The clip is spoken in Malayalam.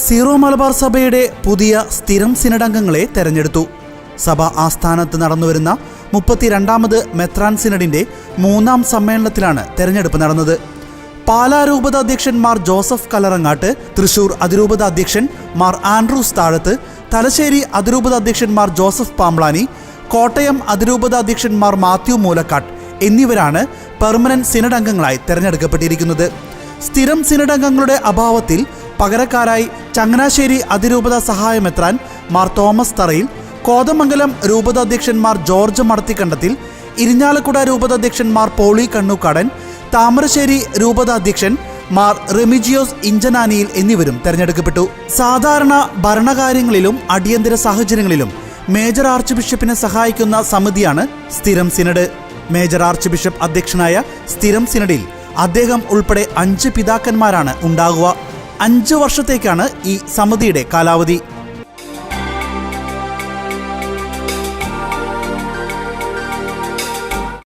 സീറോ മലബാർ സഭയുടെ പുതിയ സ്ഥിരം സിനഡ് അംഗങ്ങളെ തെരഞ്ഞെടുത്തു. സഭ ആസ്ഥാനത്ത് നടന്നുവരുന്ന 32ാമത് മെത്രാൻ സിനഡിന്റെ 3ാം സമ്മേളനത്തിലാണ് തെരഞ്ഞെടുപ്പ് നടന്നത്. പാലാ രൂപത അധ്യക്ഷൻ മാർ ജോസഫ് കലറങ്ങാട്ട്, തൃശൂർ അതിരൂപത അധ്യക്ഷൻ മാർ ആൻഡ്രൂസ് താഴത്ത്, തലശ്ശേരി അതിരൂപത അധ്യക്ഷൻ മാർ ജോസഫ് പാംബ്ലാനി, കോട്ടയം അതിരൂപത അധ്യക്ഷൻ മാർ മാത്യു മൂലക്കാട്ട് എന്നിവരാണ് പെർമനന്റ് സിനഡ് അംഗങ്ങളായി തെരഞ്ഞെടുക്കപ്പെട്ടിരിക്കുന്നത്. സ്ഥിരം സിനഡ് അംഗങ്ങളുടെ അഭാവത്തിൽ പകരക്കാരായി ചങ്ങനാശ്ശേരി അതിരൂപത സഹായമെത്രാൻ മാർ തോമസ് തറയിൽ, കോതമംഗലം രൂപതാധ്യക്ഷൻ മാർ ജോർജ് മടത്തിക്കണ്ടത്തിൽ, ഇരിഞ്ഞാലക്കുട രൂപതാധ്യക്ഷൻ മാർ പോളി കണ്ണൂക്കാടൻ, താമരശ്ശേരി രൂപതാധ്യക്ഷൻ മാർ റെമിജിയോസ് ഇഞ്ചനാനിയിൽ എന്നിവരും തെരഞ്ഞെടുക്കപ്പെട്ടു. സാധാരണ ഭരണകാര്യങ്ങളിലും അടിയന്തര സാഹചര്യങ്ങളിലും മേജർ ആർച്ച് ബിഷപ്പിനെ സഹായിക്കുന്ന സമിതിയാണ് സ്ഥിരം സിനഡ്. മേജർ ആർച്ച് ബിഷപ്പ് അധ്യക്ഷനായ സ്ഥിരം സിനഡിൽ അദ്ദേഹം ഉൾപ്പെടെ 5 പിതാക്കന്മാരാണ് ഉണ്ടാകുക. 5 വർഷത്തേക്കാണ് ഈ സമിതിയുടെ കാലാവധി.